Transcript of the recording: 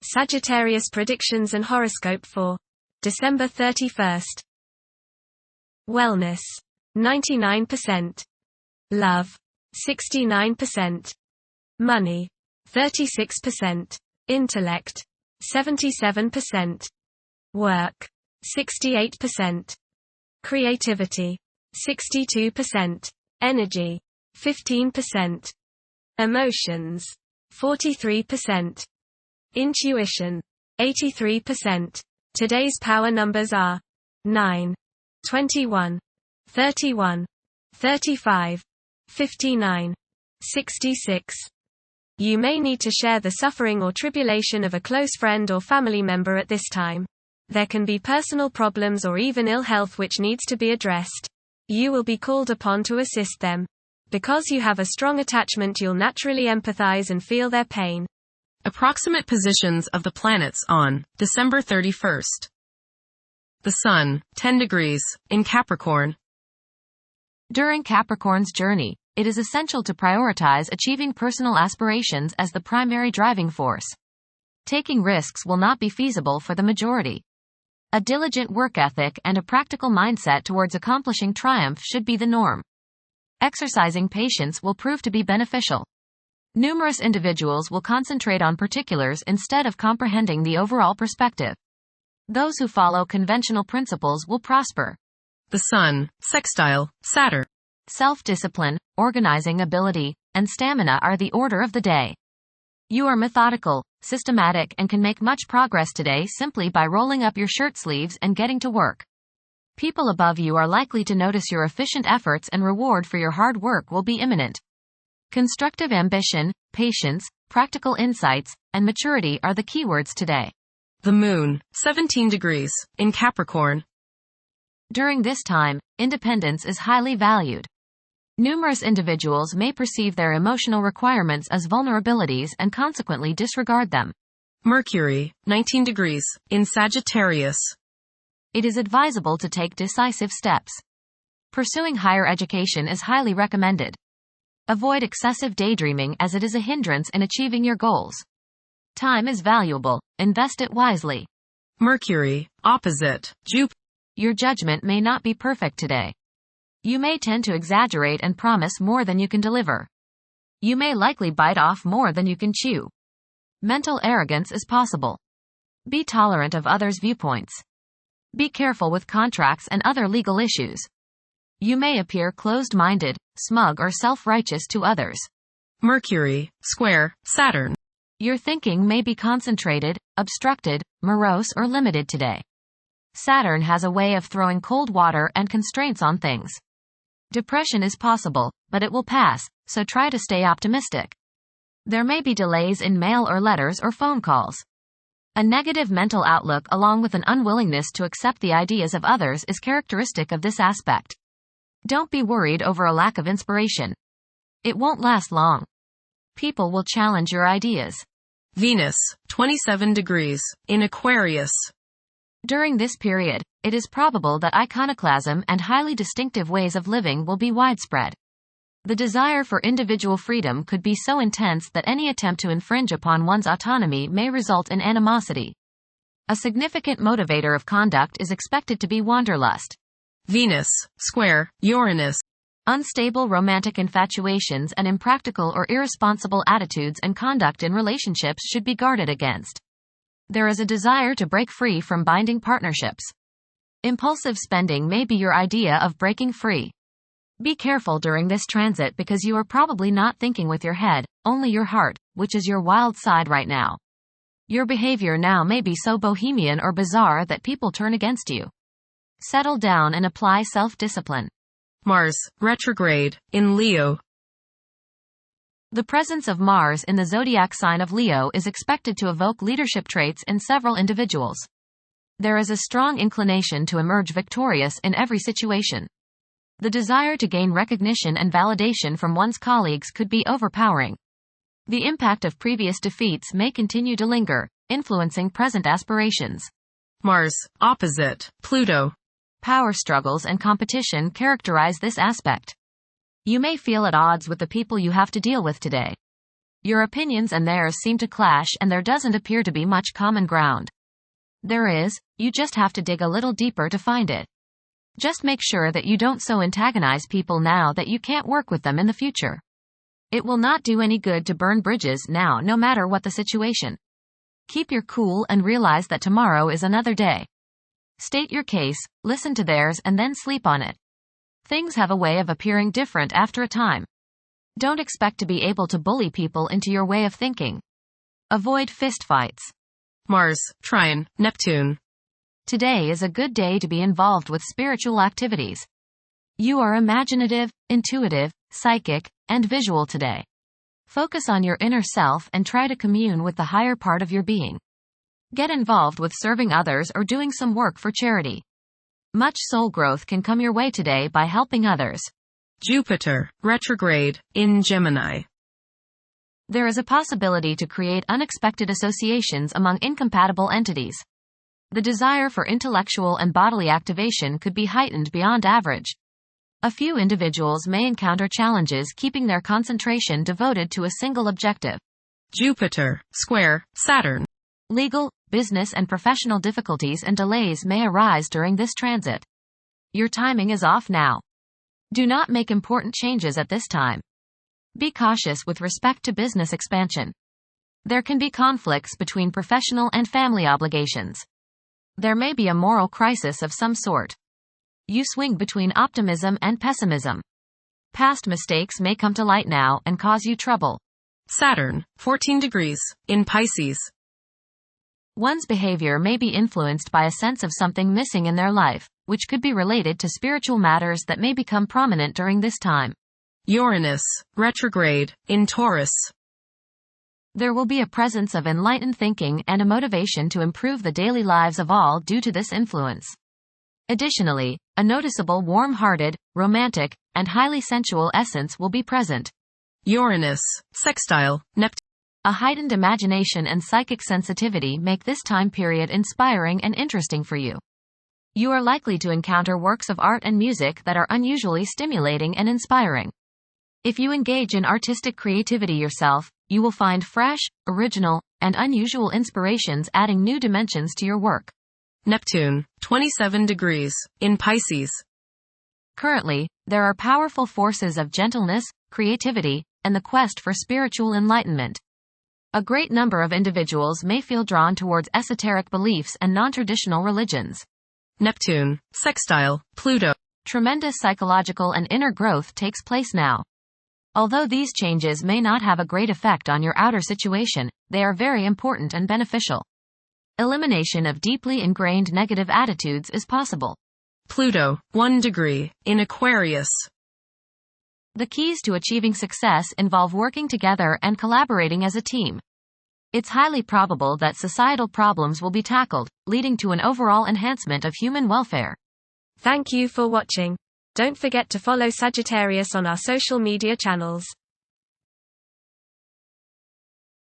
Sagittarius predictions and horoscope for December 31st. Wellness, 99%. Love, 69%. Money, 36%. Intellect, 77%. Work, 68%. Creativity, 62%. Energy, 15%. Emotions, 43%. Intuition, 83%. Today's power numbers are 9, 21, 31, 35, 59, 66. You may need to share the suffering or tribulation of a close friend or family member at this time. There can be personal problems or even ill health which needs to be addressed. You will be called upon to assist them. Because you have a strong attachment, you'll naturally empathize and feel their pain. Approximate positions of the planets on December 31st. The Sun, 10 degrees, in Capricorn. During Capricorn's journey, it is essential to prioritize achieving personal aspirations as the primary driving force. Taking risks will not be feasible for the majority. A diligent work ethic and a practical mindset towards accomplishing triumph should be the norm. Exercising patience will prove to be beneficial. Numerous individuals will concentrate on particulars instead of comprehending the overall perspective. Those who follow conventional principles will prosper. The Sun, sextile, Saturn. Self-discipline, organizing ability, and stamina are the order of the day. You are methodical, systematic, and can make much progress today simply by rolling up your shirt sleeves and getting to work. People above you are likely to notice your efficient efforts, and reward for your hard work will be imminent. Constructive ambition, patience, practical insights, and maturity are the keywords today. The Moon, 17 degrees, in Capricorn. During this time, independence is highly valued. Numerous individuals may perceive their emotional requirements as vulnerabilities and consequently disregard them. Mercury, 19 degrees, in Sagittarius. It is advisable to take decisive steps. Pursuing higher education is highly recommended. Avoid excessive daydreaming as it is a hindrance in achieving your goals. Time is valuable, invest it wisely. Mercury, opposite Jupiter. Your judgment may not be perfect today. You may tend to exaggerate and promise more than you can deliver. You may likely bite off more than you can chew. Mental arrogance is possible. Be tolerant of others' viewpoints. Be careful with contracts and other legal issues. You may appear closed-minded, smug, or self-righteous to others. Mercury, square, Saturn. Your thinking may be concentrated, obstructed, morose, or limited today. Saturn has a way of throwing cold water and constraints on things. Depression is possible, but it will pass, so try to stay optimistic. There may be delays in mail or letters or phone calls. A negative mental outlook along with an unwillingness to accept the ideas of others is characteristic of this aspect. Don't be worried over a lack of inspiration. It won't last long. People will challenge your ideas. Venus, 27 degrees, in Aquarius. During this period, it is probable that iconoclasm and highly distinctive ways of living will be widespread. The desire for individual freedom could be so intense that any attempt to infringe upon one's autonomy may result in animosity. A significant motivator of conduct is expected to be wanderlust. Venus, square, Uranus. Unstable romantic infatuations and impractical or irresponsible attitudes and conduct in relationships should be guarded against. There is a desire to break free from binding partnerships. Impulsive spending may be your idea of breaking free. Be careful during this transit because you are probably not thinking with your head, only your heart, which is your wild side right now. Your behavior now may be so bohemian or bizarre that people turn against you. Settle down and apply self-discipline. Mars, retrograde, in Leo. The presence of Mars in the zodiac sign of Leo is expected to evoke leadership traits in several individuals. There is a strong inclination to emerge victorious in every situation. The desire to gain recognition and validation from one's colleagues could be overpowering. The impact of previous defeats may continue to linger, influencing present aspirations. Mars, opposite Pluto. Power struggles and competition characterize this aspect. You may feel at odds with the people you have to deal with today. Your opinions and theirs seem to clash and there doesn't appear to be much common ground. There is, you just have to dig a little deeper to find it. Just make sure that you don't so antagonize people now that you can't work with them in the future. It will not do any good to burn bridges now, no matter what the situation. Keep your cool and realize that tomorrow is another day. State your case, listen to theirs, and then sleep on it. Things have a way of appearing different after a time. Don't expect to be able to bully people into your way of thinking. Avoid fistfights. Mars, Trine, Neptune. Today is a good day to be involved with spiritual activities. You are imaginative, intuitive, psychic, and visual today. Focus on your inner self and try to commune with the higher part of your being. Get involved with serving others or doing some work for charity. Much soul growth can come your way today by helping others. Jupiter, retrograde, in Gemini. There is a possibility to create unexpected associations among incompatible entities. The desire for intellectual and bodily activation could be heightened beyond average. A few individuals may encounter challenges keeping their concentration devoted to a single objective. Jupiter, square, Saturn. Legal, business and professional difficulties and delays may arise during this transit. Your timing is off now. Do not make important changes at this time. Be cautious with respect to business expansion. There can be conflicts between professional and family obligations. There may be a moral crisis of some sort. You swing between optimism and pessimism. Past mistakes may come to light now and cause you trouble. Saturn, 14 degrees, in Pisces. One's behavior may be influenced by a sense of something missing in their life, which could be related to spiritual matters that may become prominent during this time. Uranus, retrograde, in Taurus. There will be a presence of enlightened thinking and a motivation to improve the daily lives of all due to this influence. Additionally, a noticeable warm-hearted, romantic, and highly sensual essence will be present. Uranus, sextile, Neptune. A heightened imagination and psychic sensitivity make this time period inspiring and interesting for you. You are likely to encounter works of art and music that are unusually stimulating and inspiring. If you engage in artistic creativity yourself, you will find fresh, original, and unusual inspirations adding new dimensions to your work. Neptune, 27 degrees, in Pisces. Currently, there are powerful forces of gentleness, creativity, and the quest for spiritual enlightenment. A great number of individuals may feel drawn towards esoteric beliefs and non-traditional religions. Neptune, sextile, Pluto. Tremendous psychological and inner growth takes place now. Although these changes may not have a great effect on your outer situation, they are very important and beneficial. Elimination of deeply ingrained negative attitudes is possible. Pluto, 1 degree, in Aquarius. The keys to achieving success involve working together and collaborating as a team. It's highly probable that societal problems will be tackled, leading to an overall enhancement of human welfare. Thank you for watching. Don't forget to follow Sagittarius on our social media channels.